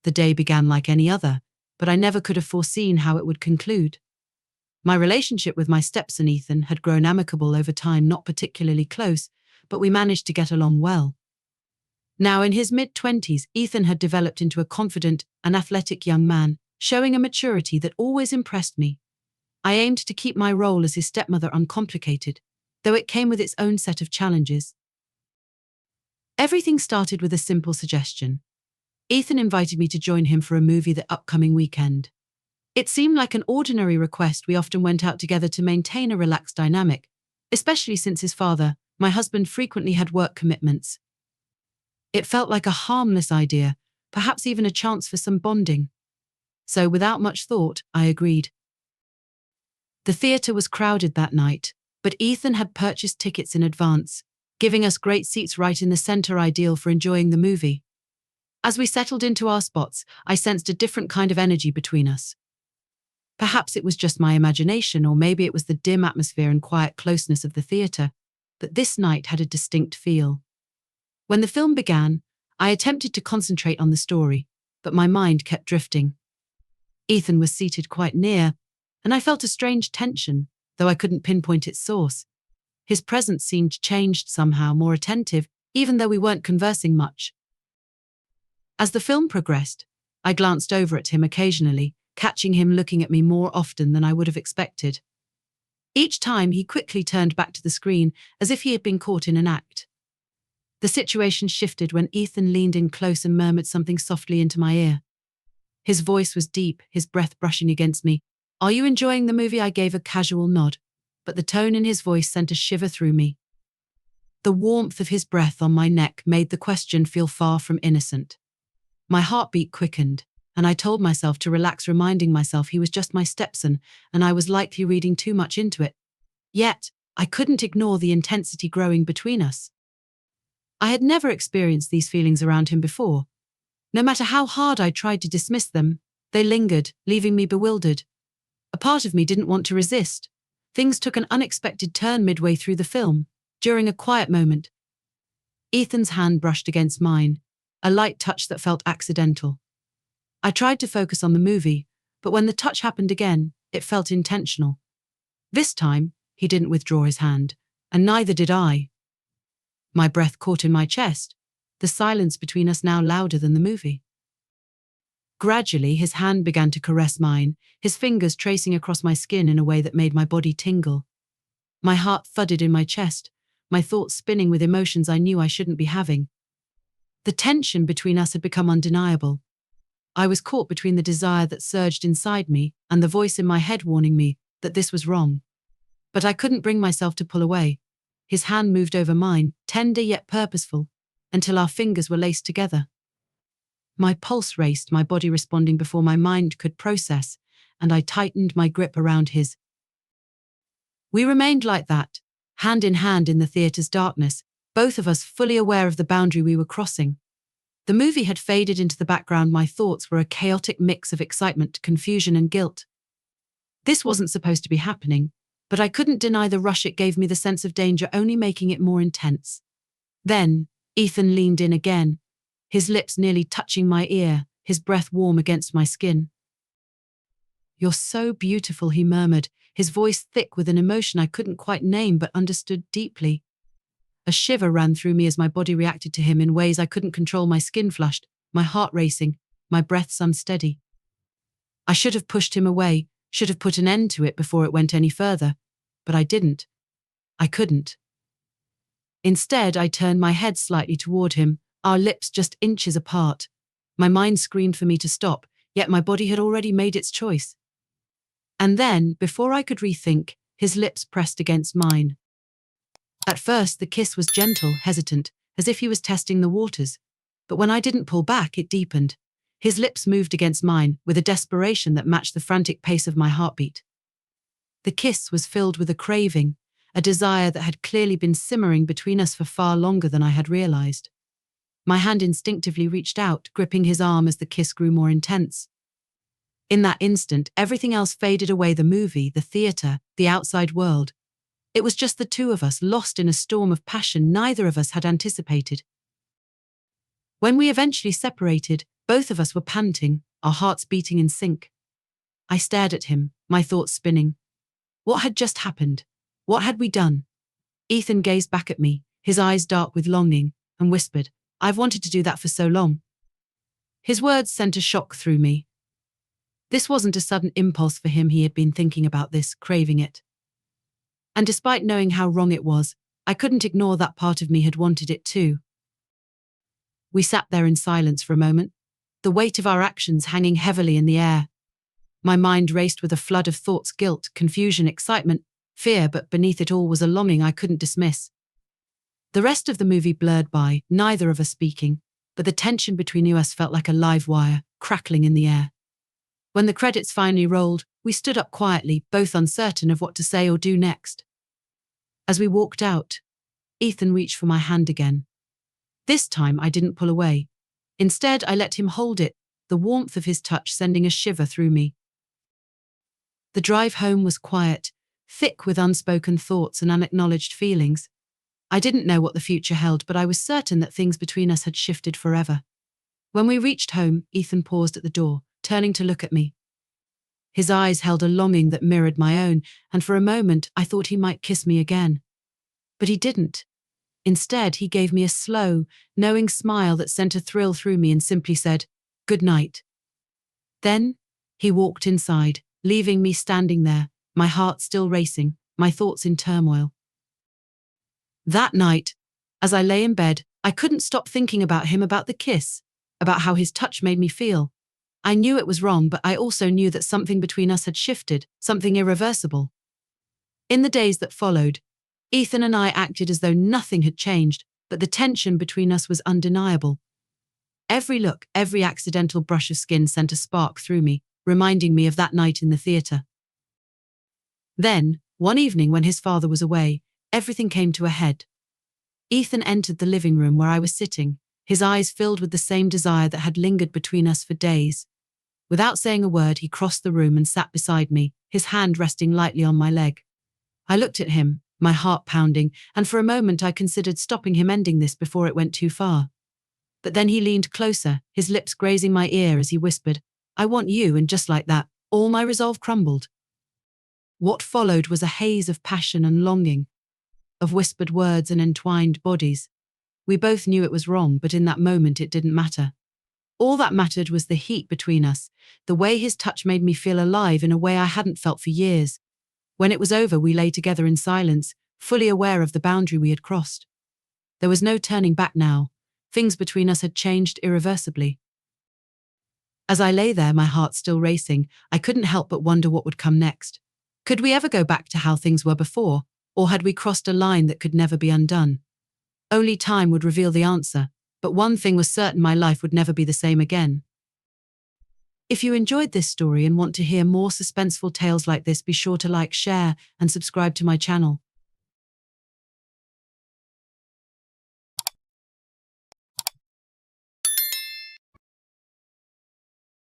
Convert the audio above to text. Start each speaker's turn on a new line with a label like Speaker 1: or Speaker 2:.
Speaker 1: The day began like any other, but I never could have foreseen how it would conclude. My relationship with my stepson Ethan had grown amicable over time, not particularly close, but we managed to get along well. Now in his mid-20s, Ethan had developed into a confident and athletic young man, showing a maturity that always impressed me. I aimed to keep my role as his stepmother uncomplicated, though it came with its own set of challenges. Everything started with a simple suggestion. Ethan invited me to join him for a movie the upcoming weekend. It seemed like an ordinary request. We often went out together to maintain a relaxed dynamic, especially since his father, my husband, frequently had work commitments. It felt like a harmless idea, perhaps even a chance for some bonding. So without much thought, I agreed. The theatre was crowded that night, but Ethan had purchased tickets in advance, giving us great seats right in the center, ideal for enjoying the movie. As we settled into our spots, I sensed a different kind of energy between us. Perhaps it was just my imagination, or maybe it was the dim atmosphere and quiet closeness of the theatre, but this night had a distinct feel. When the film began, I attempted to concentrate on the story, but my mind kept drifting. Ethan was seated quite near, and I felt a strange tension, though I couldn't pinpoint its source. His presence seemed changed somehow, more attentive, even though we weren't conversing much. As the film progressed, I glanced over at him occasionally, catching him looking at me more often than I would have expected. Each time he quickly turned back to the screen, as if he had been caught in an act. The situation shifted when Ethan leaned in close and murmured something softly into my ear. His voice was deep, his breath brushing against me. "Are you enjoying the movie?" I gave a casual nod, but the tone in his voice sent a shiver through me. The warmth of his breath on my neck made the question feel far from innocent. My heartbeat quickened, and I told myself to relax, reminding myself he was just my stepson, and I was likely reading too much into it. Yet, I couldn't ignore the intensity growing between us. I had never experienced these feelings around him before. No matter how hard I tried to dismiss them, they lingered, leaving me bewildered. A part of me didn't want to resist. Things took an unexpected turn midway through the film, during a quiet moment. Ethan's hand brushed against mine, a light touch that felt accidental. I tried to focus on the movie, but when the touch happened again, it felt intentional. This time, he didn't withdraw his hand, and neither did I. My breath caught in my chest, the silence between us now louder than the movie. Gradually, his hand began to caress mine, his fingers tracing across my skin in a way that made my body tingle. My heart thudded in my chest, my thoughts spinning with emotions I knew I shouldn't be having. The tension between us had become undeniable. I was caught between the desire that surged inside me and the voice in my head warning me that this was wrong. But I couldn't bring myself to pull away. His hand moved over mine, tender yet purposeful, until our fingers were laced together. My pulse raced, my body responding before my mind could process, and I tightened my grip around his. We remained like that, hand in hand in the theatre's darkness, both of us fully aware of the boundary we were crossing. The movie had faded into the background. My thoughts were a chaotic mix of excitement, confusion, and guilt. This wasn't supposed to be happening, but I couldn't deny the rush it gave me, the sense of danger only making it more intense. Then, Ethan leaned in again, his lips nearly touching my ear, his breath warm against my skin. "You're so beautiful," he murmured, his voice thick with an emotion I couldn't quite name but understood deeply. A shiver ran through me as my body reacted to him in ways I couldn't control. My skin flushed, my heart racing, my breaths unsteady. I should have pushed him away, should have put an end to it before it went any further, but I didn't. I couldn't. Instead, I turned my head slightly toward him, our lips just inches apart. My mind screamed for me to stop, yet my body had already made its choice. And then, before I could rethink, his lips pressed against mine. At first, the kiss was gentle, hesitant, as if he was testing the waters. But when I didn't pull back, it deepened. His lips moved against mine, with a desperation that matched the frantic pace of my heartbeat. The kiss was filled with a craving, a desire that had clearly been simmering between us for far longer than I had realized. My hand instinctively reached out, gripping his arm as the kiss grew more intense. In that instant, everything else faded away: the movie, the theater, the outside world. It was just the two of us, lost in a storm of passion neither of us had anticipated. When we eventually separated, Both of us were panting, our hearts beating in sync. I stared at him, my thoughts spinning. What had just happened? What had we done? Ethan gazed back at me, his eyes dark with longing, and whispered, "I've wanted to do that for so long." His words sent a shock through me. This wasn't a sudden impulse for him. He had been thinking about this, craving it. And despite knowing how wrong it was, I couldn't ignore that part of me had wanted it too. We sat there in silence for a moment, the weight of our actions hanging heavily in the air. My mind raced with a flood of thoughts, guilt, confusion, excitement, fear, but beneath it all was a longing I couldn't dismiss. The rest of the movie blurred by, neither of us speaking, but the tension between us felt like a live wire, crackling in the air. When the credits finally rolled, we stood up quietly, both uncertain of what to say or do next. As we walked out, Ethan reached for my hand again. This time I didn't pull away. Instead, I let him hold it, the warmth of his touch sending a shiver through me. The drive home was quiet, thick with unspoken thoughts and unacknowledged feelings. I didn't know what the future held, but I was certain that things between us had shifted forever. When we reached home, Ethan paused at the door, turning to look at me. His eyes held a longing that mirrored my own, and for a moment I thought he might kiss me again. But he didn't. Instead, he gave me a slow, knowing smile that sent a thrill through me and simply said, "Good night." Then, he walked inside, leaving me standing there, my heart still racing, my thoughts in turmoil. That night, as I lay in bed, I couldn't stop thinking about him, about the kiss, about how his touch made me feel. I knew it was wrong, but I also knew that something between us had shifted, something irreversible. In the days that followed, Ethan and I acted as though nothing had changed, but the tension between us was undeniable. Every look, every accidental brush of skin sent a spark through me, reminding me of that night in the theater. Then, one evening when his father was away, everything came to a head. Ethan entered the living room where I was sitting, his eyes filled with the same desire that had lingered between us for days. Without saying a word, he crossed the room and sat beside me, his hand resting lightly on my leg. I looked at him, my heart pounding, and for a moment I considered stopping him, ending this before it went too far. But then he leaned closer, his lips grazing my ear as he whispered, "I want you," and just like that, all my resolve crumbled. What followed was a haze of passion and longing, of whispered words and entwined bodies. We both knew it was wrong, but in that moment it didn't matter. All that mattered was the heat between us, the way his touch made me feel alive in a way I hadn't felt for years. When it was over, we lay together in silence, fully aware of the boundary we had crossed. There was no turning back now. Things between us had changed irreversibly. As I lay there, my heart still racing, I couldn't help but wonder what would come next. Could we ever go back to how things were before, or had we crossed a line that could never be undone? Only time would reveal the answer, but one thing was certain: my life would never be the same again. If you enjoyed this story and want to hear more suspenseful tales like this, be sure to like, share, and subscribe to my channel.